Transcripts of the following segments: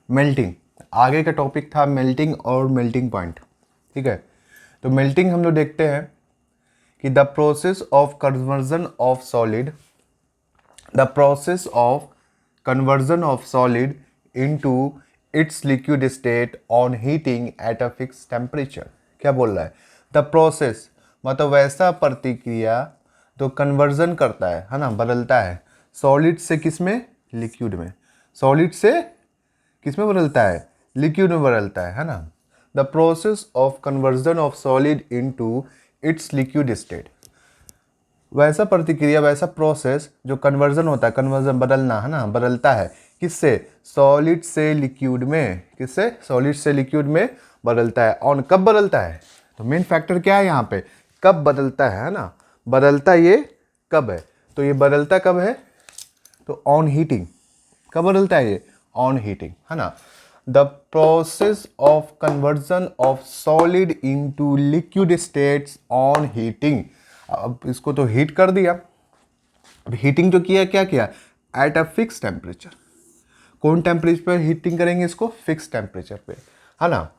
Melting, आगे का topic था मेल्टिंग और मेल्टिंग पॉइंट। ठीक है, तो मेल्टिंग हम लोग देखते हैं कि the process of conversion of solid, the process of conversion of solid into its liquid state on heating at a fix temperature. क्या बोल रहा है? द प्रोसेस मतलब वैसा प्रतिक्रिया तो कन्वर्जन करता है ना, बदलता है सॉलिड से किस में, लिक्विड में। सॉलिड से किस में बदलता है, लिक्विड में बदलता है ना। The process of conversion of solid into its liquid state, वैसा प्रतिक्रिया, वैसा प्रोसेस जो कन्वर्जन होता है, कन्वर्जन बदलना है ना, बदलता है किससे, सॉलिड से लिक्विड में। किससे, सॉलिड से लिक्विड में बदलता है। और कब बदलता है, तो मेन फैक्टर क्या है यहाँ पे, कब बदलता है ना, बदलता ये कब है, तो ये बदलता कब है, तो ऑन हीटिंग। कब बदलता है ये, ऑन हीटिंग है ना। The process of conversion of solid into liquid states on heating. अब इसको तो हीट कर दिया, अब हीटिंग जो किया, क्या किया, एट अ फिक्स टेम्परेचर। कौन टेम्परेचर पर हीटिंग करेंगे इसको, फिक्स टेम्परेचर पे है ना।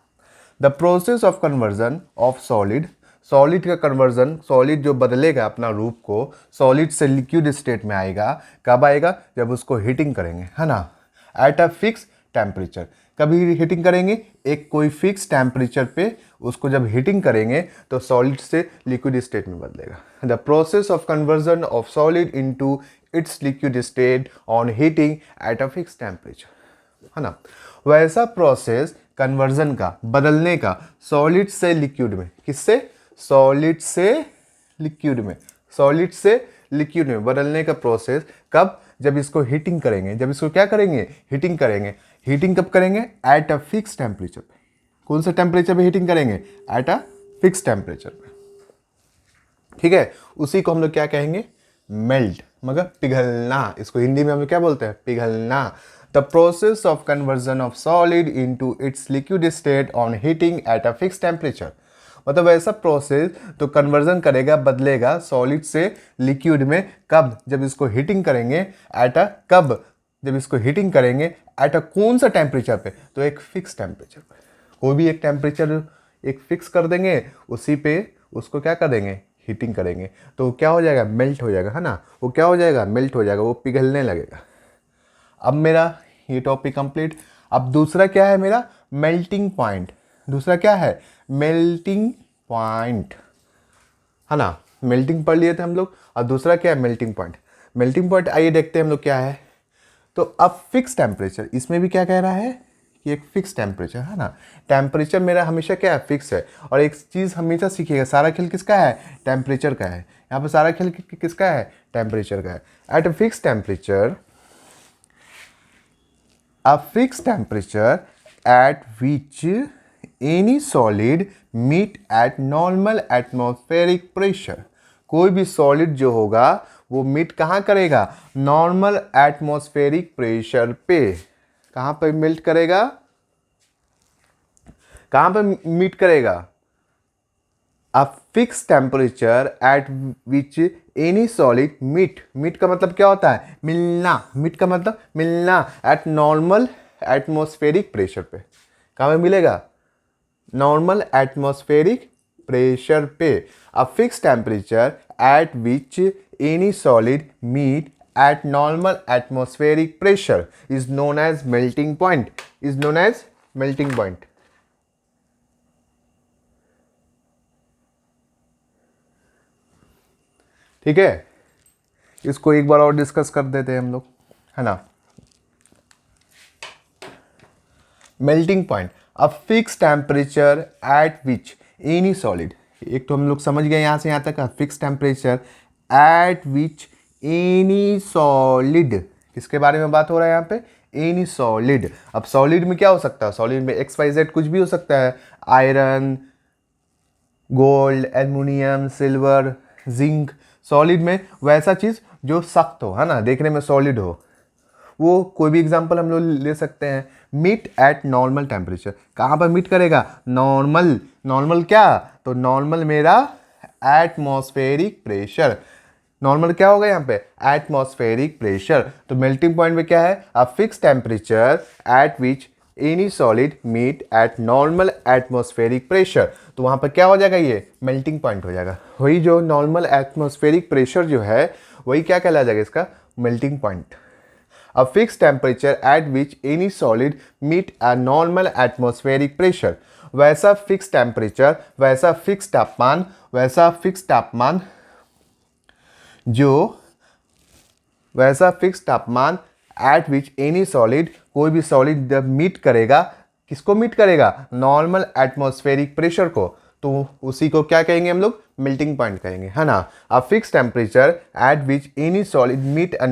The process of conversion of solid, solid का कन्वर्जन, सॉलिड जो बदलेगा अपना रूप को, सॉलिड से लिक्विड स्टेट में आएगा, कब आएगा, जब उसको हीटिंग करेंगे है ना, एट अ फिक्स टेम्परेचर। कभी हीटिंग करेंगे, एक कोई फिक्स टेम्परेचर पे उसको जब हीटिंग करेंगे तो सॉलिड से लिक्विड स्टेट में बदलेगा। The process of conversion of solid into its liquid state on heating at a fix temperature है ना। वैसा प्रोसेस कन्वर्जन का, बदलने का, सॉलिड से लिक्विड में। किससे, सॉलिड से लिक्विड में, सॉलिड से लिक्विड में बदलने का प्रोसेस कब, जब इसको हीटिंग करेंगे। जब इसको क्या करेंगे, हीटिंग करेंगे। हीटिंग कब करेंगे, एट अ फिक्स टेम्परेचर पे। कौन से टेम्परेचर पे हीटिंग करेंगे, एट अ फिक्स टेम्परेचर पे। ठीक है, उसी को हम लोग क्या कहेंगे, मेल्ट, मगर पिघलना। इसको हिंदी में हम लोग क्या बोलते हैं, पिघलना। The process of conversion of solid into its liquid state on heating at a fix temperature. मतलब ऐसा प्रोसेस तो कन्वर्जन करेगा, बदलेगा सॉलिड से लिक्विड में, कब, जब इसको हीटिंग करेंगे, एट अ, कब, जब इसको हीटिंग करेंगे एट अ कौन सा टेम्परेचर पे, तो एक फिक्स टेम्परेचर पे। कोई भी एक टेम्परेचर एक फिक्स कर देंगे, उसी पे उसको क्या कर देंगे, हीटिंग करेंगे, तो क्या हो जाएगा, मेल्ट हो जाएगा है ना। वो क्या हो जाएगा, मेल्ट हो जाएगा, वो पिघलने लगेगा। अब मेरा ये टॉपिक कंप्लीट। अब दूसरा क्या है मेरा, मेल्टिंग पॉइंट। दूसरा क्या है, मेल्टिंग पॉइंट है ना। मेल्टिंग पढ़ लिए थे हम लोग, और दूसरा क्या है, मेल्टिंग पॉइंट। मेल्टिंग पॉइंट आइए देखते हैं हम लोग क्या है। तो अब फिक्स टेम्परेचर, इसमें भी क्या कह रहा है कि एक फिक्स टेम्परेचर है ना। टेम्परेचर मेरा हमेशा क्या है, फिक्स है। और एक चीज़ हमेशा सीखिएगा, सारा खेल किसका है, टेम्परेचर का है। यहाँ पर सारा खेल किसका है, टेम्परेचर का है। At a fix temperature, a fixed temperature at which any solid meet at normal atmospheric pressure। कोई भी सॉलिड जो होगा वो मीट कहाँ करेगा, नॉर्मल एटमॉस्फेरिक प्रेशर पे। कहाँ पे मिल्ट करेगा, कहाँ पे मीट करेगा, a fix temperature at which any solid meet. Meet का मतलब क्या होता है, मिलना। मीट का मतलब मिलना, एट नॉर्मल एटमॉस्फेरिक प्रेशर पे। कहाँ पे मिलेगा, नॉर्मल एटमॉस्फेरिक प्रेशर पे। A fix temperature at which any solid meet at normal atmospheric pressure is known as melting point, is known as melting point. ठीक है, इसको एक बार और डिस्कस कर देते हैं हम लोग है ना। Melting point, a fix temperature at which any solid. एक तो हम लोग समझ गए यहाँ से यहाँ तक, fix temperature at which any solid. किसके बारे में बात हो रहा है यहाँ पे, एनी सॉलिड। अब सॉलिड में क्या हो सकता है, सॉलिड में एक्स वाई जेड कुछ भी हो सकता है। Iron, gold, aluminium, silver, zinc. Solid में वैसा चीज़ जो सख्त हो है ना, देखने में सॉलिड हो, वो कोई भी एग्जांपल हम लोग ले सकते हैं। मीट एट नॉर्मल टेम्परेचर, कहाँ पर मीट करेगा, नॉर्मल। नॉर्मल क्या, तो नॉर्मल मेरा एटमॉस्फेरिक प्रेशर। नॉर्मल क्या होगा यहाँ पे, एटमॉस्फेरिक प्रेशर। तो मेल्टिंग पॉइंट में क्या है, a fix temperature at which any solid meet at normal atmospheric pressure, तो वहाँ पर क्या हो जाएगा, ये मेल्टिंग पॉइंट हो जाएगा। वही जो नॉर्मल एटमॉस्फेरिक प्रेशर जो है वही क्या कहला जाएगा, इसका melting point. A fixed temperature at which any solid meet a normal atmospheric pressure, वैसा फिक्स टेम्परेचर, वैसा फिक्स तापमान, वैसा फिक्स तापमान जो वैसा फिक्स तापमान एट विच एनी सॉलिड, कोई भी सॉलिड जब मीट करेगा, किसको मीट करेगा, नॉर्मल एटमॉस्फेरिक प्रेशर को, तो उसी को क्या कहेंगे हम लोग, मेल्टिंग पॉइंट कहेंगे, है ना। A fix temperature at which any solid meet a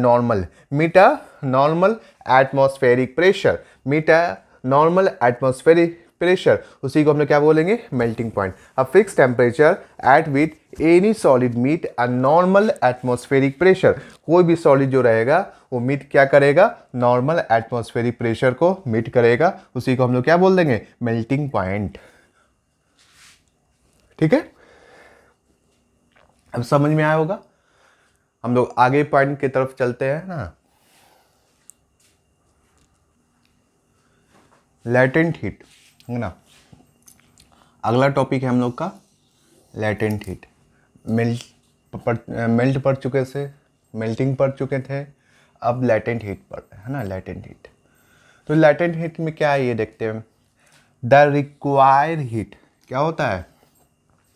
normal atmospheric pressure, meet a normal atmospheric pressure, उसी को हम लोग क्या बोलेंगे, melting point. A fix temperature at which any solid meet a normal atmospheric pressure, कोई भी solid जो रहेगा वो मीट क्या करेगा, नॉर्मल एटमॉस्फेरिक प्रेशर को मीट करेगा, उसी को हम लोग क्या बोल देंगे, मेल्टिंग पॉइंट। ठीक है, अब समझ में आया होगा। हम लोग आगे पॉइंट की तरफ चलते हैं ना। लैटेंट हीट है ना, अगला टॉपिक है हम लोग का लैटेंट हीट। मेल्ट पड़ चुके से, मेल्टिंग पड़ चुके थे, अब लैटेंट हीट पड़ रहे है ना, लैटेंट हीट। तो लैटेंट हीट में क्या है ये देखते हैं। द रिक्वायर्ड हीट क्या होता है,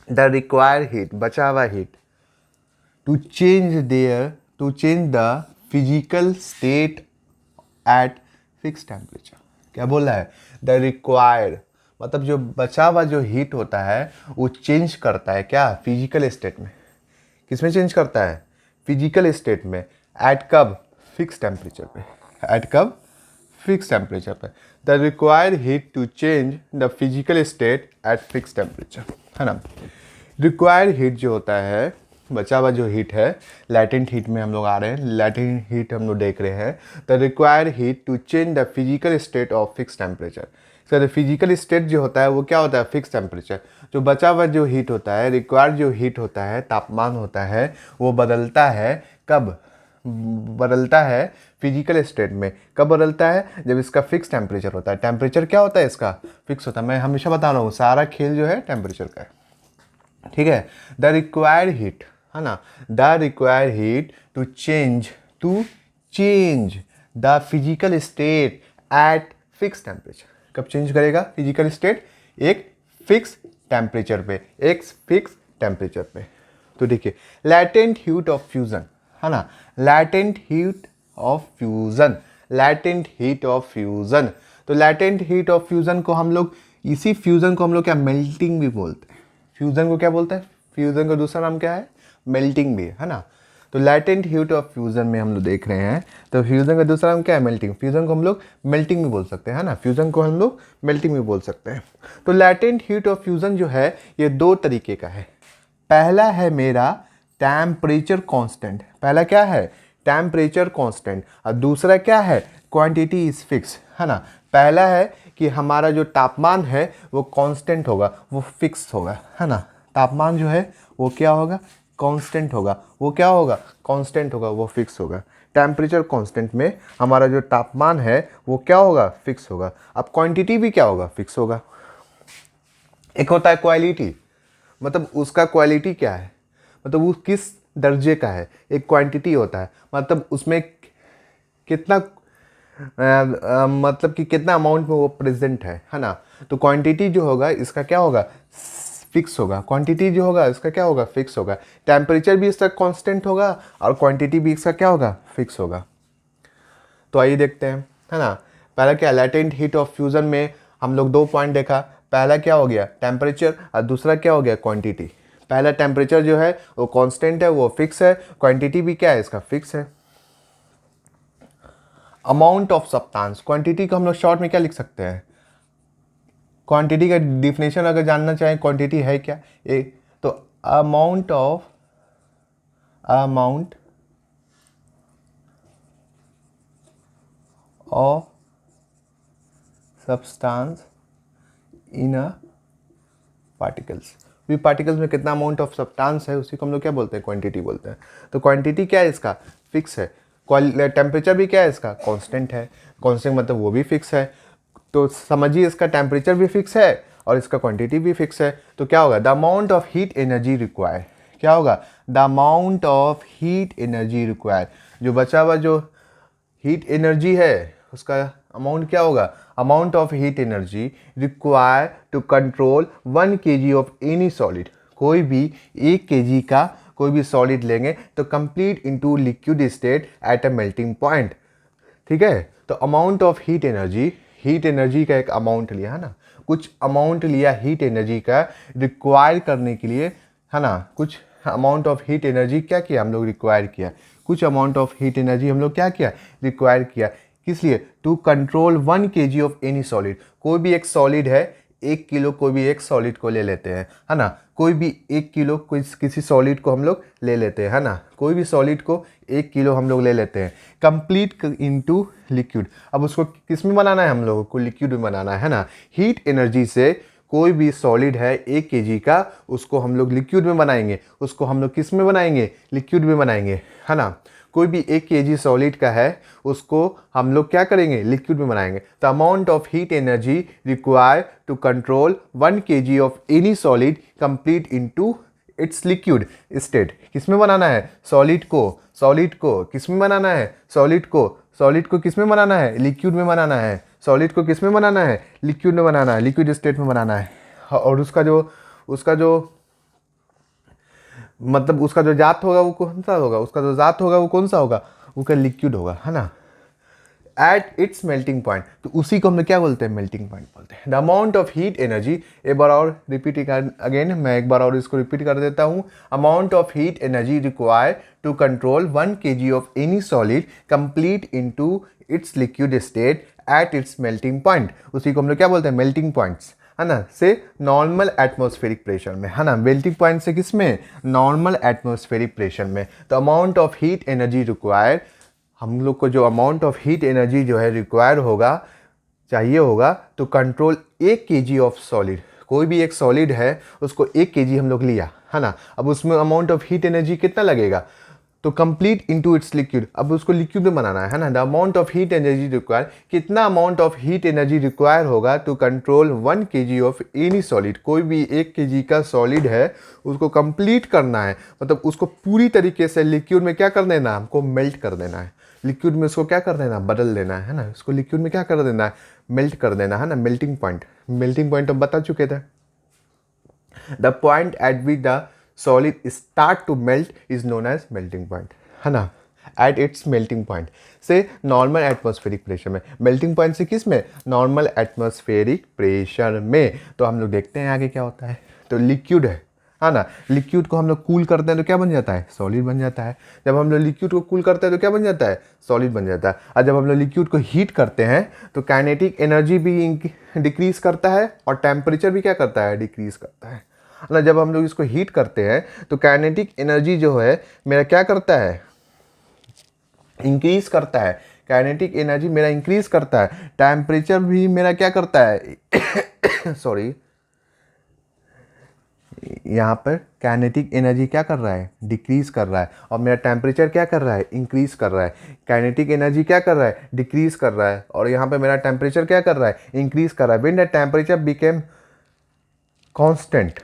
द रिक्वायर्ड हीट, बचा हुआ heat, to change the physical state at fix temperature. क्या बोल रहा है, द रिक्वायर्ड मतलब जो बचा हुआ जो हीट होता है वो चेंज करता है क्या, फिजिकल स्टेट में। किसमें चेंज करता है, फिजिकल स्टेट में। एट कब, फिक्स टेम्परेचर पे। एट कब, फिक्स टेम्परेचर पे। The required heat to change the physical state at fix temperature, है ना। रिक्वायर्ड हीट जो होता है, बचा हुआ जो हीट है, लैटेंट हीट में हम लोग आ रहे हैं, लैटेंट हीट हम लोग देख रहे हैं। The required heat to change the physical state of fix temperature. Sir physical state जो होता है वो क्या होता है, फिक्स टेम्परेचर। जो बचा हुआ जो हीट होता है, रिक्वायर्ड जो हीट होता है, तापमान होता है, वो बदलता है कब, बदलता है फिजिकल स्टेट में। कब बदलता है, जब इसका फिक्स टेम्परेचर होता है। टेम्परेचर क्या होता है इसका, फिक्स होता है। मैं हमेशा बता रहा हूँ, सारा खेल जो है टेम्परेचर का है, ठीक है। द रिक्वायर्ड हीट, है ना, the required heat to change the physical state at fix temperature. कब चेंज करेगा फिजिकल स्टेट, एक फिक्स टेम्परेचर पे, एक फिक्स टेम्परेचर पे। तो देखिए लैटेंट हीट ऑफ फ्यूजन, है ना, latent heat of fusion, latent heat of fusion. तो लैटेंट हीट ऑफ फ्यूजन को हम लोग, इसी फ्यूजन को हम लोग क्या, मेल्टिंग भी बोलते हैं। फ्यूजन को क्या बोलते हैं, फ्यूजन का दूसरा नाम क्या है, मेल्टिंग भी, है ना। तो लैटेंट हीट ऑफ फ्यूजन में हम लोग देख रहे हैं, तो फ्यूजन का दूसरा नाम क्या है, मेल्टिंग। फ्यूजन को हम लोग मेल्टिंग भी बोल सकते हैं, है ना, फ्यूजन को हम लोग मेल्टिंग भी बोल सकते हैं। तो लैटेंट हीट ऑफ फ्यूजन जो है ये दो तरीके का है। पहला है मेरा टेम्परेचर कांस्टेंट, पहला क्या है, टेम्परेचर कांस्टेंट, और दूसरा क्या है, क्वांटिटी इज फिक्स, है ना। पहला है कि हमारा जो तापमान है वो कांस्टेंट होगा, वो फिक्स होगा, है ना। तापमान जो है वो क्या होगा, कांस्टेंट होगा, वो क्या होगा, कांस्टेंट होगा, वो फिक्स होगा। टेम्परेचर कांस्टेंट में हमारा जो तापमान है वो क्या होगा, फिक्स होगा। अब क्वांटिटी भी क्या होगा, फिक्स होगा। एक होता है क्वालिटी, मतलब उसका क्वालिटी क्या है, मतलब वो किस दर्जे का है। एक क्वांटिटी होता है, मतलब उसमें कितना मतलब कि कितना अमाउंट में वो प्रेजेंट है ना। तो क्वांटिटी जो होगा इसका क्या होगा, फिक्स होगा। क्वांटिटी जो होगा इसका क्या होगा, फिक्स होगा। टेम्परेचर भी इसका कांस्टेंट होगा और क्वांटिटी भी इसका क्या होगा, फिक्स होगा। तो आइए देखते हैं, है ना। पहला क्या, लैटेंट हीट ऑफ फ्यूजन में हम लोग दो पॉइंट देखा। पहला क्या हो गया, टेम्परेचर, और दूसरा क्या हो गया, क्वांटिटी। पहला टेम्परेचर जो है वो कांस्टेंट है, वो फिक्स है। क्वांटिटी भी क्या है, इसका फिक्स है। अमाउंट ऑफ सब्सटेंस, क्वांटिटी को हम लोग शॉर्ट में क्या लिख सकते हैं, क्वांटिटी का डिफिनेशन अगर जानना चाहें, क्वांटिटी है क्या, तो amount of substance in a particles. भी पार्टिकल्स में कितना अमाउंट ऑफ सब्सटेंस है उसी को हम लोग क्या बोलते हैं, क्वांटिटी बोलते हैं। तो क्वांटिटी क्या है, इसका फिक्स है। टेम्परेचर भी क्या है, इसका कांस्टेंट है। कांस्टेंट मतलब वो भी फिक्स है। तो समझिए इसका टेम्परेचर भी फिक्स है और इसका क्वांटिटी भी फिक्स है। तो क्या होगा, the amount of heat energy require, क्या होगा, the amount of heat energy require, जो बचा हुआ जो हीट एनर्जी है उसका अमाउंट क्या होगा, amount of heat energy require to control 1 kg of any solid. कोई भी 1 kg का कोई भी सॉलिड लेंगे तो complete into liquid state at a melting point. ठीक है, तो अमाउंट ऑफ हीट एनर्जी का एक अमाउंट लिया है ना, कुछ अमाउंट लिया हीट एनर्जी का रिक्वायर करने के लिए, है ना, कुछ अमाउंट ऑफ हीट एनर्जी क्या किया हम लोग, रिक्वायर किया, कुछ अमाउंट ऑफ हीट एनर्जी हम लोग क्या किया, रिक्वायर किया, किस लिए, to control 1 kg of any solid. कोई भी एक सॉलिड है, 1 किलो कोई भी एक सॉलिड को ले लेते हैं, है ना, कोई भी 1 किलो कोई किसी सॉलिड को हम लोग ले लेते हैं, है ना, कोई भी सॉलिड को 1 किलो हम लोग ले लेते हैं, कंप्लीट इनटू लिक्विड। अब उसको किस में बनाना है, हम लोगों को लिक्विड में बनाना है ना। हीट एनर्जी से कोई भी सॉलिड है 1 kg का, उसको हम लोग लिक्विड में बनाएंगे, उसको हम लोग किस में बनाएंगे, लिक्विड में बनाएंगे, है ना। कोई भी 1 kg सॉलिड का है उसको हम लोग क्या करेंगे, लिक्विड में बनाएंगे। The amount of heat energy require to control 1 kg of any solid complete into its liquid state. किस में बनाना है, सॉलिड को किस में बनाना है, सॉलिड को किस में बनाना है, लिक्विड में बनाना है, सॉलिड को किस में बनाना है, लिक्विड में बनाना है, लिक्विड स्टेट में बनाना है। और उसका जो मतलब उसका जो जात होगा वो कौन सा होगा, उसका जो जात होगा वो कौन सा होगा, वो का लिक्विड होगा, है ना। एट इट्स मेल्टिंग पॉइंट, तो उसी को हम लोग क्या बोलते हैं, मेल्टिंग पॉइंट बोलते हैं। The amount of heat energy, एक बार और रिपीट अगेन, मैं एक बार और इसको रिपीट कर देता हूँ। Amount of heat energy require to control 1 kg of any solid complete into its liquid state at its melting point, उसी को हम लोग क्या बोलते हैं, मेल्टिंग पॉइंट्स, है ना, से नॉर्मल एटमॉस्फेरिक प्रेशर में, है ना। मेल्टिंग पॉइंट से किस में, नॉर्मल एटमॉस्फेरिक प्रेशर में। तो amount of heat energy require, हम लोग को जो अमाउंट ऑफ हीट एनर्जी जो है रिक्वायर होगा, चाहिए होगा, तो कंट्रोल 1 kg ऑफ सॉलिड, कोई भी एक सॉलिड है उसको 1 kg हम लोग लिया, है ना। अब उसमें अमाउंट ऑफ हीट एनर्जी कितना लगेगा, तो कंप्लीट इनटू इट्स लिक्विड, अब उसको लिक्विड में बनाना है ना। The amount of heat energy require, कितना amount of heat energy require होगा to control 1 kg of any solid, कोई भी 1 kg का सॉलिड है उसको कंप्लीट करना है, मतलब उसको पूरी तरीके से लिक्विड में क्या कर देना, हमको मेल्ट कर देना है, लिक्विड में उसको क्या कर देना, बदल देना है ना, उसको लिक्विड में क्या कर देना है, मेल्ट कर देना है ना। मेल्टिंग पॉइंट हम बता चुके थे। The point at which the solid start to melt is known as melting point, है ना। एट इट्स मेल्टिंग पॉइंट से नॉर्मल एटमॉस्फेरिक प्रेशर में, मेल्टिंग पॉइंट से किस में, नॉर्मल एटमॉस्फेरिक प्रेशर में। तो हम लोग देखते हैं आगे क्या होता है। तो लिक्विड है ना, लिक्विड को हम लोग कूल करते हैं तो क्या बन जाता है, सॉलिड बन जाता है। जब हम लोग लिक्विड को कूल करते हैं तो क्या बन जाता है, सॉलिड बन जाता है। और जब हम लोग लिक्विड को हीट करते हैं तो काइनेटिक एनर्जी भी डिक्रीज करता है और टेम्परेचर भी क्या करता है, डिक्रीज करता है ना। जब हम लोग इसको हीट करते हैं तो काइनेटिक एनर्जी जो है मेरा क्या करता है, इंक्रीज करता है, काइनेटिक एनर्जी मेरा इंक्रीज करता है, टेम्परेचर भी मेरा क्या करता है सॉरी, यहाँ पर काइनेटिक एनर्जी क्या कर रहा है, डिक्रीज कर रहा है, और मेरा टेम्परेचर क्या कर रहा है, इंक्रीज कर रहा है। काइनेटिक एनर्जी क्या कर रहा है, डिक्रीज कर रहा है, और यहाँ पे मेरा टेम्परेचर क्या कर रहा है, इंक्रीज कर रहा है। When the temperature became constant,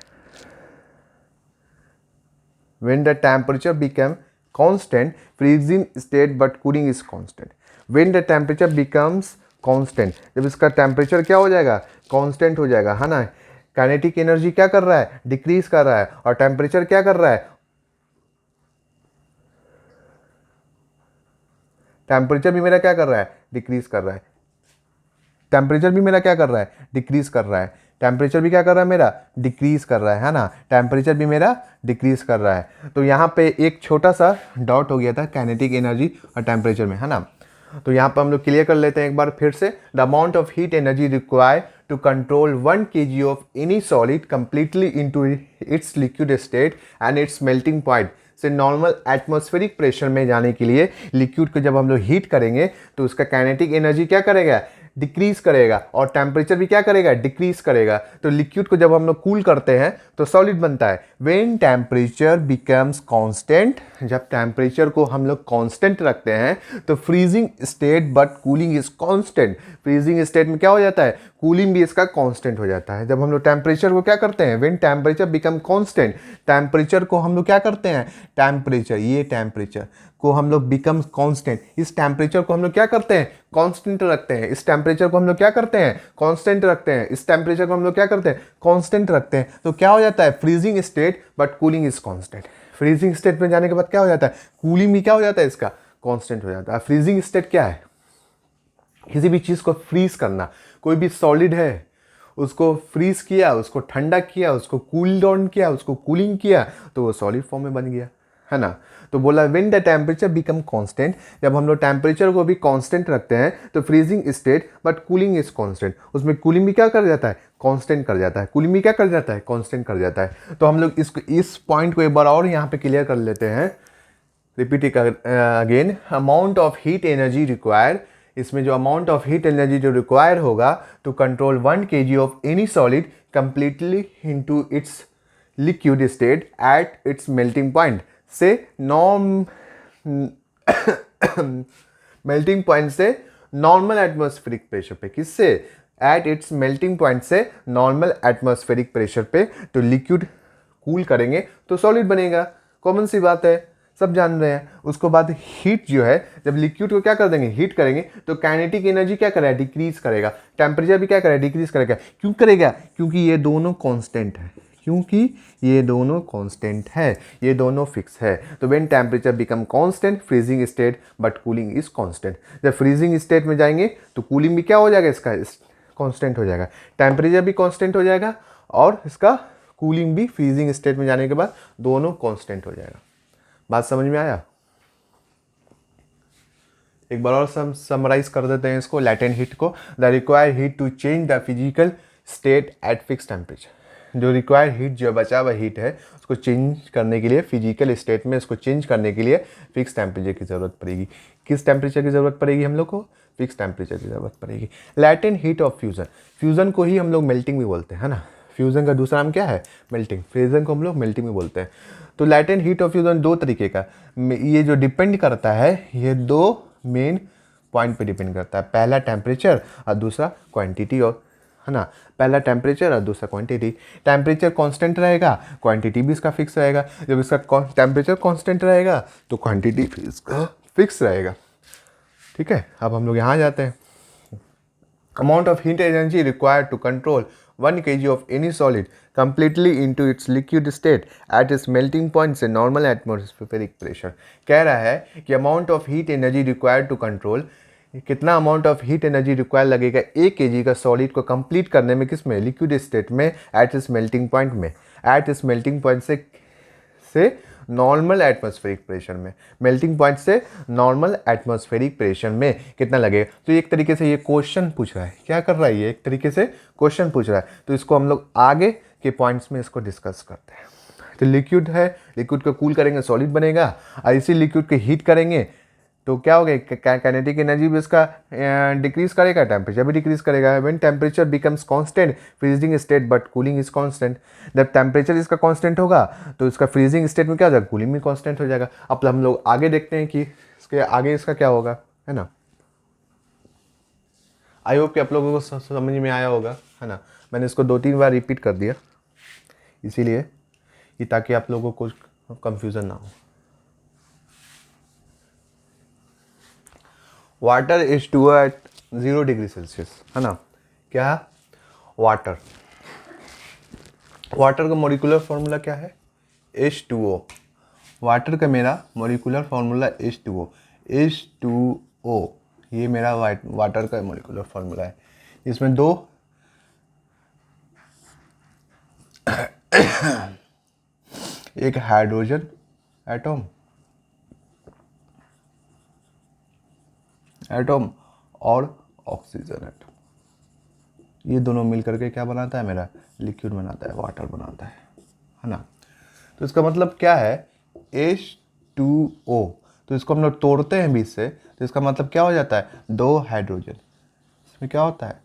when the temperature become constant, freezing state but cooling is constant. When the temperature becomes constant, जब इसका टेम्परेचर क्या हो जाएगा, कांस्टेंट हो जाएगा, है ना। काइनेटिक एनर्जी क्या कर रहा है, डिक्रीज कर रहा है, और टेम्परेचर क्या कर रहा है, टेम्परेचर भी मेरा क्या कर रहा है, डिक्रीज कर रहा है, टेम्परेचर भी मेरा क्या कर रहा है, डिक्रीज कर रहा है, टेम्परेचर भी क्या कर रहा है, मेरा डिक्रीज कर रहा है ना, टेम्परेचर भी मेरा डिक्रीज कर रहा है। तो यहाँ पे एक छोटा सा डॉट हो गया था काइनेटिक एनर्जी और टेम्परेचर में, है ना। तो यहाँ पर हम लोग क्लियर कर लेते हैं एक बार फिर से। The amount of heat energy require to control 1 kg of any solid completely into its liquid state and its melting point से नॉर्मल एटमॉस्फेरिक प्रेशर में जाने के लिए लिक्विड को जब हम लोग हीट करेंगे तो उसका काइनेटिक एनर्जी क्या करेगा, डिक्रीज करेगा और टेम्परेचर भी क्या करेगा, डिक्रीज करेगा। तो लिक्विड को जब हम लोग कूल करते हैं तो सॉलिड बनता है। व्हेन टेम्परेचर बिकम्स कांस्टेंट, जब टेम्परेचर को हम लोग कांस्टेंट रखते हैं तो freezing state but cooling is constant. Freezing state में क्या हो जाता है, कूलिंग भी इसका कांस्टेंट हो जाता है। जब हम लोग टेम्परेचर को क्या करते हैं, when temperature become constant, temperature को हम लोग क्या करते हैं, टेम्परेचर, ये टेम्परेचर को हम लोग बिकम कांस्टेंट, इस टेम्परेचर को हम लोग क्या करते हैं, कांस्टेंट रखते हैं। इस टेम्परेचर को हम लोग क्या करते हैं, कांस्टेंट रखते हैं। इस टेम्परेचर को हम लोग क्या करते हैं, कांस्टेंट रखते हैं। तो क्या हो जाता है, freezing state but cooling is constant. Freezing state में जाने के बाद क्या हो जाता है, कूलिंग भी क्या हो जाता है, इसका कांस्टेंट हो जाता है। फ्रीजिंग स्टेट क्या है, किसी भी चीज को फ्रीज करना। कोई भी सॉलिड है उसको फ्रीज किया, उसको ठंडा किया, उसको कूल डाउन किया, उसको कूलिंग किया, तो वो सॉलिड फॉर्म में बन गया, है ना। तो बोला when the temperature become constant, जब हम लोग टेम्परेचर को भी कांस्टेंट रखते हैं तो freezing state but cooling is constant, उसमें कूलिंग भी क्या कर जाता है, कांस्टेंट कर जाता है। कूलिंग भी क्या कर जाता है, कांस्टेंट कर जाता है। तो हम लोग इस पॉइंट को एक बार और यहाँ पे क्लियर कर लेते हैं। Repeat again, amount of heat energy required, इसमें जो अमाउंट ऑफ हीट एनर्जी जो रिक्वायर होगा to control 1 kg of any solid completely into its liquid state at its melting point से मेल्टिंग पॉइंट से नॉर्मल एटमॉस्फेरिक प्रेशर पे, किससे, at its melting point से normal atmospheric pressure पे। तो liquid cool करेंगे तो सॉलिड बनेगा, कॉमन सी बात है, सब जान रहे हैं। उसको बाद हीट जो है, जब लिक्विड को क्या कर देंगे, हीट करेंगे तो काइनेटिक एनर्जी क्या करेगा, डिक्रीज करेगा। टेम्परेचर भी क्या करेगा, डिक्रीज करेगा। क्यों करेगा, क्योंकि ये दोनों कांस्टेंट है, क्योंकि ये दोनों कांस्टेंट है, ये दोनों फिक्स है। तो when temperature become constant freezing state but cooling is constant. जब फ्रीजिंग स्टेट में जाएंगे तो कूलिंग भी क्या हो जाएगा, इसका कांस्टेंट हो जाएगा। टेम्परेचर भी कांस्टेंट हो जाएगा और इसका कूलिंग भी फ्रीजिंग स्टेट में जाने के बाद दोनों कांस्टेंट हो जाएगा। बात समझ में आया। एक बार और समराइज कर देते हैं इसको, लैटेंट हीट को। The required heat to change the physical state at fix temperature, जो रिक्वायर्ड हीट जो बचा हुआ हीट है उसको चेंज करने के लिए, फिजिकल स्टेट में उसको चेंज करने के लिए फिक्स टेम्परेचर की ज़रूरत पड़ेगी। किस टेम्परेचर की ज़रूरत पड़ेगी हम लोग को, फिक्स टेम्परेचर की ज़रूरत पड़ेगी। Latent heat of fusion, fusion को ही हम लोग मेल्टिंग भी बोलते हैं, है ना। फ्यूज़न का दूसरा नाम क्या है, मेल्टिंग। फ्यूज़न को हम लोग मेल्टिंग भी बोलते हैं। तो लैटेंट हीट ऑफ फ्यूज़न दो तरीके का, ये जो डिपेंड करता है, ये दो मेन पॉइंट पे डिपेंड करता है। पहला टेम्परेचर और दूसरा क्वांटिटी, और है ना, पहला टेम्परेचर और दूसरा क्वांटिटी। टेम्परेचर कांस्टेंट रहेगा, क्वांटिटी भी इसका फिक्स रहेगा। जब इसका टेम्परेचर कांस्टेंट रहेगा तो क्वांटिटी इसका फिक्स रहेगा। ठीक है, अब हम लोग यहाँ जाते हैं। Amount of heat energy required to control 1 kg of any solid completely into its liquid state at its melting point से normal atmospheric pressure। कह रहा है कि amount of heat energy required to control, कितना amount of heat energy require लगेगा 1 kg का solid को complete करने में, किस में, लिक्विड स्टेट में, एट इस मेल्टिंग पॉइंट में। एट इस मेल्टिंग पॉइंट से नॉर्मल एटमॉस्फेरिक प्रेशर में, मेल्टिंग पॉइंट से नॉर्मल एटमॉस्फेरिक प्रेशर में कितना लगेगा। तो एक तरीके से ये क्वेश्चन पूछ रहा है, क्या कर रहा है ये, एक तरीके से क्वेश्चन पूछ रहा है। तो इसको हम लोग आगे के पॉइंट्स में इसको डिस्कस करते हैं। तो लिक्विड है, लिक्विड को कूल करेंगे सॉलिड बनेगा, और इसी लिक्विड को हीट करेंगे तो क्या हो गया, काइनेटिक एनर्जी भी इसका डिक्रीज करेगा, टेम्परेचर भी डिक्रीज करेगा। When temperature becomes constant freezing state but cooling is constant, जब टेम्परेचर इसका कांस्टेंट होगा तो इसका फ्रीजिंग स्टेट में क्या हो जाएगा, कूलिंग भी कांस्टेंट हो जाएगा। अब हम लोग आगे देखते हैं कि इसके आगे इसका क्या होगा, है ना। आई होप कि आप लोगों को समझ में आया होगा, है ना। मैंने इसको 2-3 बार रिपीट कर दिया इसीलिए कि ताकि आप लोगों को कंफ्यूजन ना हो। Water H2O eight 0 degree Celsius, है ना। क्या, वाटर, वाटर का मॉलिक्यूलर फार्मूला क्या है, H2O। वाटर का मेरा मॉलिक्यूलर फार्मूला H2O। H2O ये मेरा वाटर का मॉलिक्यूलर फार्मूला है। इसमें दो एक हाइड्रोजन एटम और ऑक्सीजन एटम, ये दोनों मिलकर के क्या बनाता है, मेरा लिक्विड बनाता है, वाटर बनाता है ना। तो इसका मतलब क्या है, H2O। तो इसको हम लोग तोड़ते हैं बीच से, तो इसका मतलब क्या हो जाता है, 2 हाइड्रोजन, इसमें क्या होता है,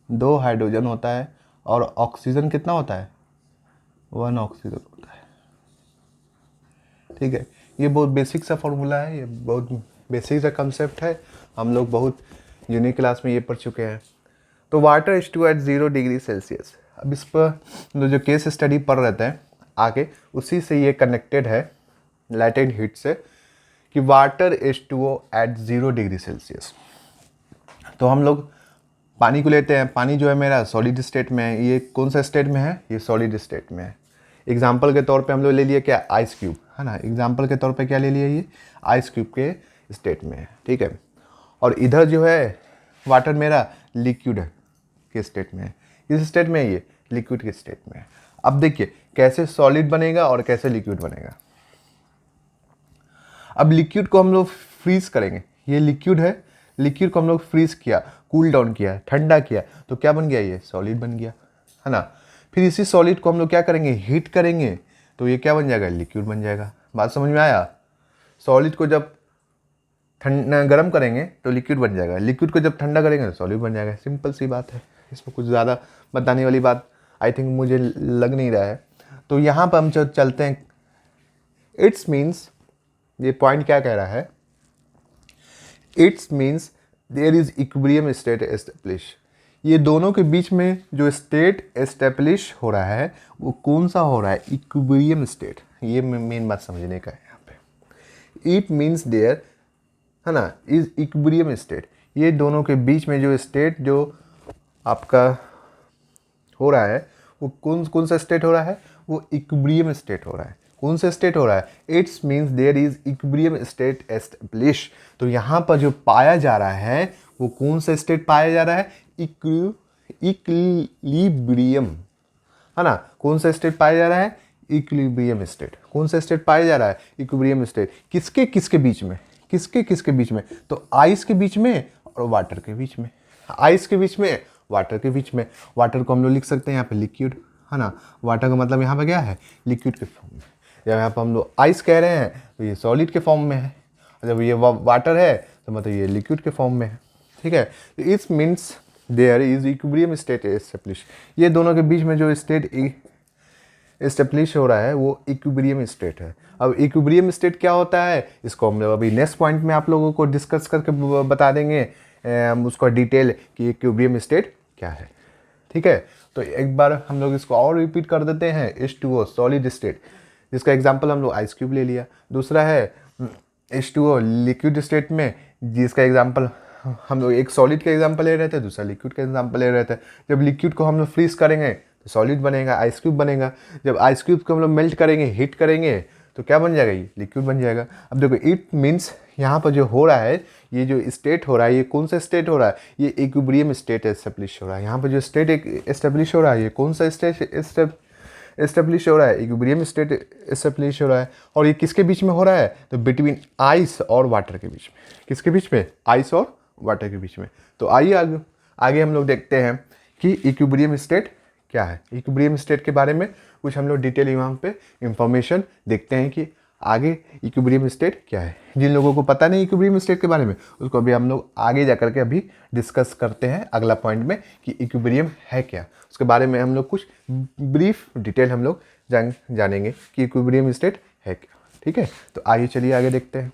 2 हाइड्रोजन होता है और ऑक्सीजन कितना होता है, 1 ऑक्सीजन होता है। ठीक है, ये बहुत बेसिक सा फॉर्मूला है, ये बहुत बेसिक सा कंसेप्ट है, हम लोग बहुत जूनियर क्लास में ये पढ़ चुके हैं। तो water H2 eight 0 degree Celsius, अब इस पर जो केस स्टडी पढ़ रहते हैं आगे, उसी से ये कनेक्टेड है लैटेंट हीट से, कि water H2O eight 0 degree Celsius. तो हम लोग पानी को लेते हैं, पानी जो है मेरा सॉलिड स्टेट में है, ये कौन सा स्टेट में है, ये सॉलिड स्टेट में है। एग्जाम्पल के तौर पे हम लोग ले लिए क्या, आइस क्यूब, है ना, एग्जाम्पल के तौर पे क्या ले लिए, ये आइस क्यूब के स्टेट में है। ठीक है, और इधर जो है वाटर मेरा लिक्विड के स्टेट में है, किस स्टेट में है, ये लिक्विड के स्टेट में है। अब देखिए कैसे सॉलिड बनेगा और कैसे लिक्विड बनेगा। अब लिक्विड को हम लोग फ्रीज करेंगे, ये लिक्विड है, लिक्विड को हम लोग फ्रीज किया, कूल डाउन किया, ठंडा किया, तो क्या बन गया, ये सॉलिड बन गया, है ना। फिर इसी सॉलिड को हम लोग क्या करेंगे, हीट करेंगे, तो ये क्या बन जाएगा, लिक्विड बन जाएगा। बात समझ में आया, सॉलिड को जब गर्म करेंगे तो लिक्विड बन जाएगा, लिक्विड को जब ठंडा करेंगे तो सॉलिड बन जाएगा। सिंपल सी बात है, इसमें कुछ ज़्यादा बताने वाली बात आई थिंक मुझे लग नहीं रहा है। तो यहाँ पर हम चलते हैं, इट्स मीन्स, ये पॉइंट क्या कह रहा है, its means there is equilibrium state establish. ये दोनों के बीच में जो स्टेट एस्टेब्लिश हो रहा है वो कौन सा हो रहा है, इक्विलिब्रियम स्टेट। ये मेन बात समझने का है यहाँ पे। इट मीन्स देयर, है ना, इज इक्विलिब्रियम स्टेट, ये दोनों के बीच में जो स्टेट जो आपका हो रहा है वो कौन सा स्टेट हो रहा है, वो इक्विलिब्रियम स्टेट हो रहा है। कौन सा स्टेट हो रहा है, its means there is equilibrium state establish. तो यहाँ पर जो पाया जा रहा है वो कौन सा स्टेट पाया जा रहा है, इक्विलिब्रियम, है ना। कौन सा स्टेट पाया जा रहा है, इक्विलिब्रियम स्टेट। कौन सा स्टेट पाया जा रहा है, इक्विलिब्रियम स्टेट। किसके किसके बीच में, किसके किसके बीच में, तो आइस के बीच में और वाटर के बीच में, आइस के बीच में, वाटर के बीच में। वाटर को हम लोग लिख सकते हैं यहाँ पे लिक्विड, है ना, वाटर का मतलब यहाँ पे क्या है, लिक्विड के फॉर्म में। जब यहाँ पर हम लोग आइस कह रहे हैं तो ये सॉलिड के फॉर्म में है, जब ये वाटर है तो मतलब ये लिक्विड के फॉर्म में है। ठीक है, तो its means there is equilibrium state establish. ये दोनों के बीच में जो स्टेट एस्टेब्लिश हो रहा है वो इक्विलिब्रियम स्टेट है। अब इक्विलिब्रियम स्टेट क्या होता है, इसको हम लोग अभी नेक्स्ट पॉइंट में आप लोगों को डिस्कस करके बता देंगे उसका डिटेल कि इक्विलिब्रियम स्टेट क्या है। ठीक है, तो एक बार हम लोग इसको और रिपीट कर देते हैं। H2O सॉलिड स्टेट, जिसका एग्जांपल हम लोग आइस क्यूब ले लिया। दूसरा है H2O लिक्विड स्टेट में, जिसका एग्जांपल हम लोग एक सॉलिड का एग्जांपल ले रहे थे, दूसरा लिक्विड का एग्जांपल ले रहे थे। जब लिक्विड को हम लोग फ्रीज करेंगे तो सॉलिड बनेगा, आइस क्यूब बनेगा। जब आइस क्यूब को हम लोग मेल्ट करेंगे, हीट करेंगे, तो क्या बन जाएगा, ये लिक्विड बन जाएगा। अब देखो इट मीन्स यहाँ पर जो हो रहा है, ये जो स्टेट हो रहा है, ये कौन सा स्टेट हो रहा है, ये इक्विलिब्रियम स्टेट एस्टेब्लिश हो रहा है। यहाँ पर जो स्टेट एस्टेब्लिश हो रहा है, ये कौन सा स्टेट एस्टेब्लिश हो रहा है, इक्विलिब्रियम स्टेट एस्टेब्लिश हो रहा है। और ये किसके बीच में हो रहा है, तो बिटवीन आइस और वाटर के बीच में। किसके बीच में, आइस और वाटर के बीच में। तो आइए आगे हम लोग देखते हैं कि इक्विलिब्रियम स्टेट क्या है। इक्विलिब्रियम स्टेट के बारे में कुछ हम लोग डिटेल यहाँ पे इंफॉर्मेशन देखते हैं कि आगे इक्विलिब्रियम स्टेट क्या है। जिन लोगों को पता नहीं इक्विलिब्रियम स्टेट के बारे में, उसको अभी हम लोग आगे जा करके अभी डिस्कस करते हैं अगला पॉइंट में कि इक्विलिब्रियम है क्या। उसके बारे में हम लोग कुछ ब्रीफ डिटेल हम लोग जानेंगे कि इक्विलिब्रियम स्टेट है क्या। ठीक है, तो आइए चलिए आगे देखते हैं।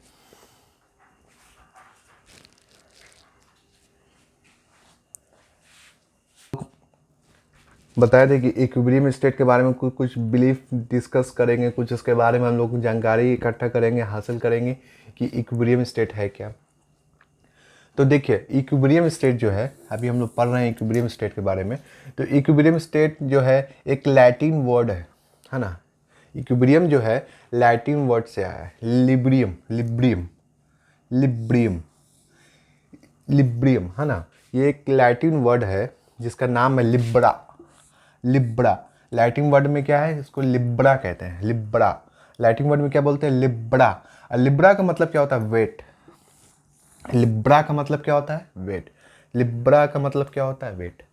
बताया थे कि इक्विलिब्रियम स्टेट के बारे में कुछ बिलीफ डिस्कस करेंगे, कुछ उसके बारे में हम लोग जानकारी इकट्ठा करेंगे, हासिल करेंगे कि इक्विलिब्रियम स्टेट है क्या। तो देखिए इक्विलिब्रियम स्टेट जो है, अभी हम लोग पढ़ रहे हैं इक्विलिब्रियम स्टेट के बारे में। तो इक्विलिब्रियम स्टेट जो है एक लैटिन वर्ड है ना। इक्विलिब्रियम जो है लैटिन वर्ड से आया है, लिब्रियम, लिब्रियम, लिब्रियम, लिब्रियम, है ना। ये एक लैटिन वर्ड है जिसका नाम है लिब्रा। लिब्रा लैटिन वर्ड में क्या है, इसको लिब्रा कहते हैं। लिब्रा लैटिन वर्ड में क्या बोलते हैं, लिब्रा। और लिब्रा का मतलब क्या होता है, वेट। लिब्रा का मतलब क्या होता है, वेट। लिब्रा का मतलब क्या होता है, वेट,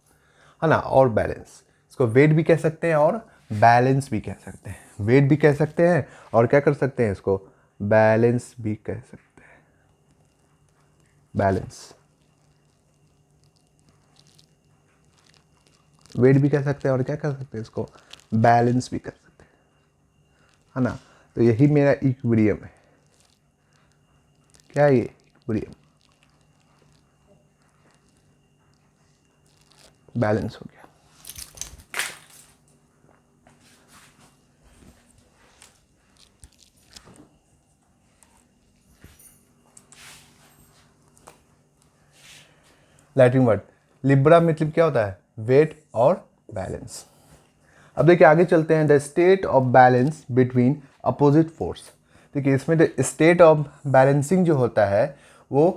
है ना, और बैलेंस। इसको वेट भी कह सकते हैं और बैलेंस भी कह सकते हैं। वेट भी कह सकते हैं और क्या कर सकते हैं, इसको बैलेंस भी कह सकते हैं। बैलेंस, वेट भी कह सकते हैं और क्या कर सकते हैं, इसको बैलेंस भी कर सकते हैं, है ना। तो यही मेरा इक्विलिब्रियम है। क्या है ये इक्विलिब्रियम, बैलेंस हो गया। लैटिन वर्ड लिब्रा मतलब क्या होता है, वेट और बैलेंस। अब देखिए आगे चलते हैं, the state of balance between opposite force. देखिए इसमें द स्टेट ऑफ बैलेंसिंग जो होता है वो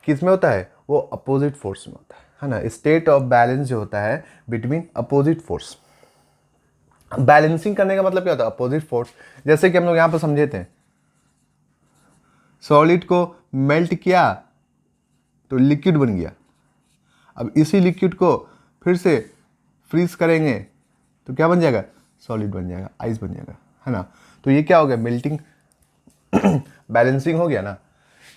किस में होता है, वो अपोजिट फोर्स में होता है ना। स्टेट ऑफ बैलेंस जो होता है बिटवीन अपोजिट फोर्स। बैलेंसिंग करने का मतलब क्या होता है, अपोजिट फोर्स। जैसे कि हम लोग यहाँ पर समझे थे, सॉलिड को मेल्ट किया तो लिक्विड बन गया। अब इसी लिक्विड को फिर से फ्रीज करेंगे तो क्या बन जाएगा, सॉलिड बन जाएगा, आइस बन जाएगा, है ना। तो ये क्या हो गया, मेल्टिंग बैलेंसिंग हो गया ना।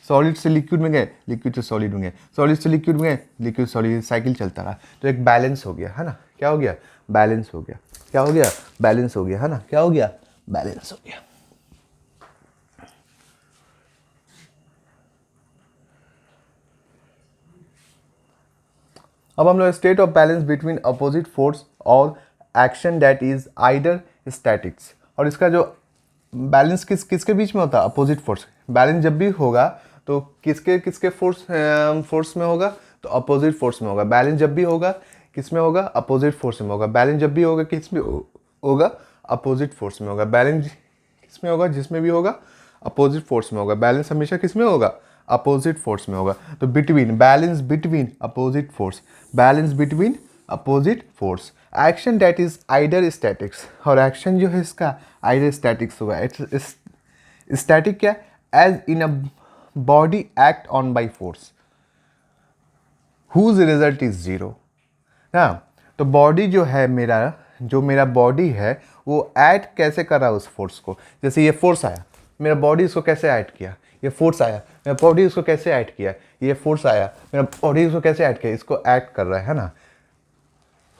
सॉलिड से लिक्विड में गए, लिक्विड से सॉलिड में गए, सॉलिड से लिक्विड में गए, लिक्विड सॉलिड, साइकिल चलता रहा। तो एक बैलेंस हो गया, है ना। क्या हो गया, बैलेंस हो गया। क्या हो गया, बैलेंस हो गया, है ना। क्या हो गया, बैलेंस हो गया। अब हम लोग state of balance between opposite force और action that is either statics. और इसका जो बैलेंस किसके बीच में होता है, अपोजिट फोर्स। बैलेंस जब भी होगा तो किसके फोर्स में होगा, तो अपोजिट फोर्स में होगा। बैलेंस जब भी होगा किस में होगा, अपोजिट फोर्स में होगा। बैलेंस जब भी होगा किस में होगा, अपोजिट फोर्स में होगा। बैलेंस किस में होगा, जिसमें भी होगा अपोजिट फोर्स में होगा। बैलेंस हमेशा किस में होगा, अपोजिट फोर्स में होगा। तो between, balance between opposite force, balance between opposite force. Action that is either statics, और एक्शन जो है इसका आइदर स्टैटिक्स होगा। स्टैटिक क्या, as in a body act on by force whose result is zero. हाँ, तो बॉडी जो है मेरा बॉडी है वो ऐड कैसे कर रहा है उस फोर्स को। जैसे ये फोर्स आया, मेरा बॉडी इसको कैसे ऐड किया, ये फोर्स आया, मेरा बॉडी इसको कैसे ऐड किया, ये फोर्स आया, मेरा बॉडी इसको कैसे ऐड किया, इसको ऐड कर रहा है ना।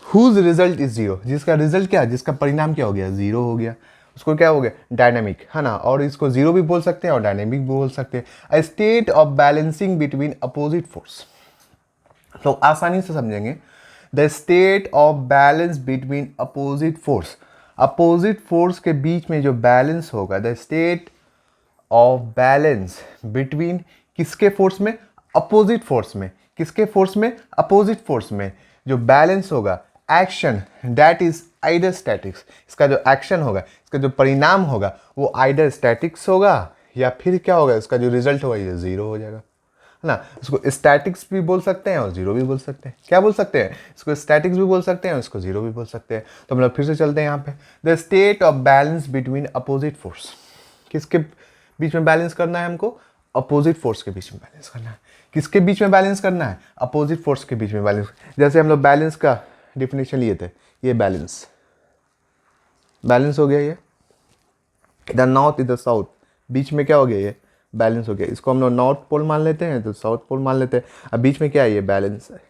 हुज रिजल्ट इज जीरो, जिसका रिजल्ट क्या, जिसका परिणाम क्या हो गया, जीरो हो गया, उसको क्या हो गया, डायनामिक, है ना। और इसको जीरो भी बोल सकते हैं और डायनामिक भी बोल सकते हैं। अ state of balancing between opposite force. तो आसानी से समझेंगे, the state of balance between opposite force, opposite force के बीच में जो बैलेंस होगा, the state of balance between किसके फोर्स में, अपोजिट फोर्स में। किसके फोर्स में, अपोजिट फोर्स में जो बैलेंस होगा, action that is either statics, इसका जो एक्शन होगा, इसका जो परिणाम होगा वो आइदर स्टैटिक्स होगा या फिर क्या होगा, इसका जो रिजल्ट होगा ये जीरो हो जाएगा, है ना। इसको स्टैटिक्स भी बोल सकते हैं और जीरो भी बोल सकते हैं। क्या बोल सकते हैं, इसको स्टैटिक्स भी बोल सकते हैं और इसको जीरो भी बोल सकते हैं। तो हम लोग फिर से चलते हैं यहाँ पे, the state of balance between opposite force. किसके बीच में बैलेंस करना है हमको, अपोजिट फोर्स के बीच में बैलेंस करना है। किसके बीच में बैलेंस करना है, अपोजिट फोर्स के बीच में बैलेंस। जैसे हम लोग बैलेंस का डिफिनेशन लिए थे, ये बैलेंस हो गया, ये the north is the south, बीच में क्या हो गया, ये बैलेंस हो गया। इसको हम लोग नॉर्थ पोल मान लेते हैं तो साउथ पोल मान लेते हैं। अब बीच में क्या है, ये बैलेंस है,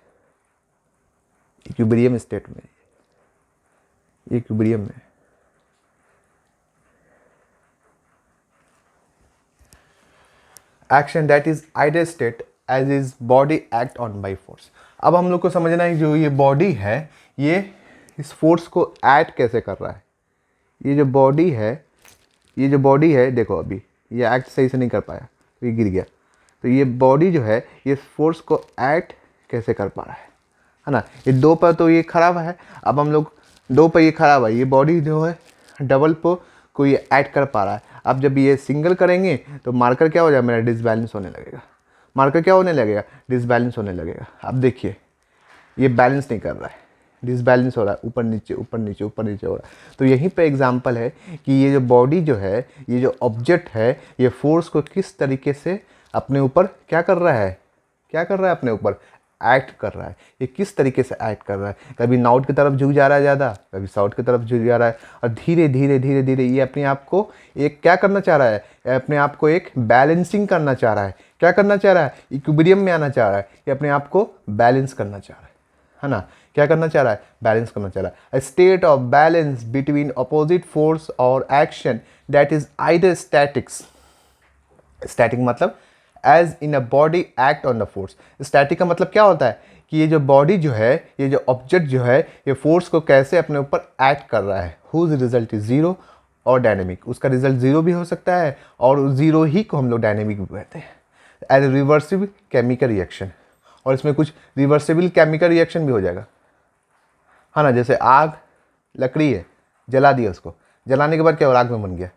इक्विलिब्रियम स्टेट में, इक्विलिब्रियम में। Action that is either state as is body act on by force. अब हम लोग को समझना है जो ये बॉडी है ये इस फोर्स को एक्ट कैसे कर रहा है। ये जो बॉडी है देखो, अभी ये एक्ट सही से नहीं कर पाया तो ये गिर गया। तो ये बॉडी जो है ये फोर्स को एक्ट कैसे कर पा रहा है ना। ये दो पर तो ये खराब है, अब हम लोग दो पर ये खराब है, ये बॉडी जो है डबल को ये ऐड कर पा रहा है। अब जब ये सिंगल करेंगे तो मार्कर क्या हो जाएगा, मेरा डिसबैलेंस होने लगेगा। मार्कर क्या होने लगेगा, डिसबैलेंस होने लगेगा। अब देखिए ये बैलेंस नहीं कर रहा है, डिसबैलेंस हो रहा है, ऊपर नीचे ऊपर नीचे ऊपर नीचे हो रहा है। तो यहीं पे एग्जांपल है कि ये जो बॉडी जो है, ये जो ऑब्जेक्ट है, ये फोर्स को किस तरीके से अपने ऊपर क्या कर रहा है, अपने ऊपर एक्ट कर रहा है। ये किस तरीके से एक्ट कर रहा है, कभी नॉर्थ की तरफ झुक जा रहा है ज़्यादा, कभी साउथ की तरफ झुक जा रहा है। और धीरे धीरे धीरे धीरे ये अपने आप को एक क्या करना चाह रहा है, अपने आप को एक बैलेंसिंग करना चाह रहा है। क्या करना चाह रहा है, इक्विलिब्रियम में आना चाह रहा है, ये अपने आप को बैलेंस करना चाह रहा है। है ना, क्या करना चाह रहा है, बैलेंस करना चाह रहा है। State of balance between opposite force और action that is either statics, static मतलब as in a body act on the force. Static का मतलब क्या होता है कि ये जो बॉडी जो है, ये जो ऑब्जेक्ट जो है, ये फोर्स को कैसे अपने ऊपर एक्ट कर रहा है। हुज रिजल्ट इज जीरो और डायनेमिक, उसका रिजल्ट जीरो भी हो सकता है और जीरो ही को हम लोग डायनेमिक भी कहते हैं। एज रिवर्सिबल केमिकल रिएक्शन, और इसमें कुछ रिवर्सिबल केमिकल रिएक्शन भी हो जाएगा, है ना। जैसे आग, लकड़ी है, जला दिया, उसको जलाने के बाद क्या हो, राख में बन गया,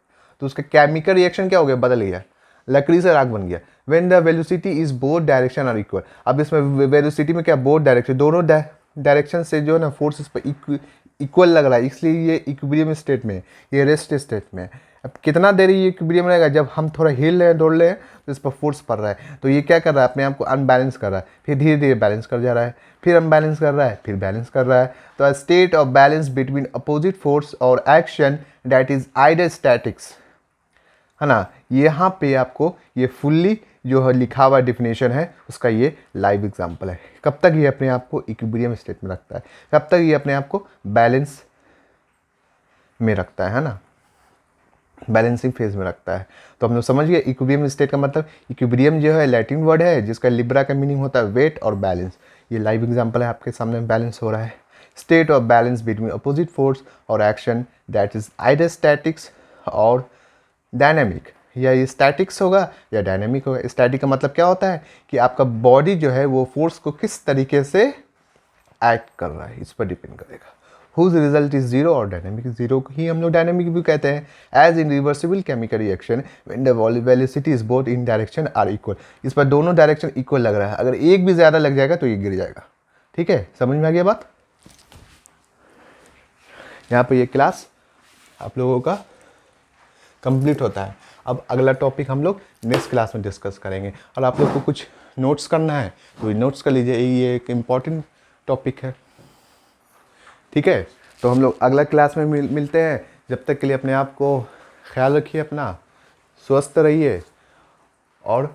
तो उसका केमिकल रिएक्शन क्या हो गया, बदल गया, लकड़ी से राख बन गया। When the velocity is both direction are equal, अब इसमें वेलोसिटी में क्या, बोथ डायरेक्शन, दोनों डायरेक्शन से जो है ना फोर्स इस पर इक्वल लग रहा है, इसलिए ये इक्विलिब्रियम स्टेट में है, ये रेस्ट स्टेट में है। अब कितना देर ये इक्विलिब्रियम रहेगा, जब हम थोड़ा हिल रहे हैं, दौड़ रहे हैं, तो इस पर फोर्स पड़ रहा है, तो ये क्या कर रहा है, अपने आप को अनबैलेंस कर रहा है, फिर धीरे धीरे बैलेंस कर जा रहा है, फिर अनबैलेंस कर रहा है, फिर बैलेंस कर रहा है। तो a state of balance between opposite force और action that is either statics, है ना। यहाँ पे आपको ये फुल्ली जो है लिखा हुआ डिफिनेशन है उसका ये लाइव एग्जांपल है। कब तक ये अपने आप को इक्विलिब्रियम स्टेट में रखता है, कब तक ये अपने आप को बैलेंस में रखता है ना, बैलेंसिंग फेज में रखता है। तो हम लोग समझ गए इक्विलिब्रियम स्टेट का मतलब, इक्विलिब्रियम जो है लैटिन वर्ड है जिसका लिब्रा का मीनिंग होता है वेट और बैलेंस। ये लाइव एग्जांपल है, आपके सामने बैलेंस हो रहा है। State of balance between opposite force और action that is either statics और डायनेमिक, या ये स्टैटिक्स होगा या डायनेमिक होगा। स्टैटिक का मतलब क्या होता है कि आपका बॉडी जो है वो फोर्स को किस तरीके से एक्ट कर रहा है, इस पर डिपेंड करेगा। हुज रिजल्ट इज जीरो और डायनेमिक, जीरो को ही हम लोग डायनेमिक भी कहते हैं। As in reversible chemical reaction when the velocity is both in direction are equal, इस पर दोनों डायरेक्शन इक्वल लग रहा है, अगर एक भी ज़्यादा लग जाएगा तो ये गिर जाएगा। ठीक है, समझ में आ गया बात। यहाँ पर ये क्लास आप लोगों का कंप्लीट होता है। अब अगला टॉपिक हम लोग नेक्स्ट क्लास में डिस्कस करेंगे, और आप लोग को कुछ नोट्स करना है तो नोट्स कर लीजिए, ये एक इम्पॉर्टेंट टॉपिक है। ठीक है, तो हम लोग अगला क्लास में मिलते हैं। जब तक के लिए अपने आप को ख्याल रखिए, अपना स्वस्थ रहिए, और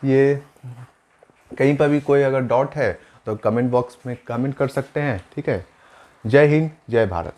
ये कहीं पर भी कोई अगर डाउट है तो कमेंट बॉक्स में कमेंट कर सकते हैं। ठीक है, जय हिंद, जय भारत।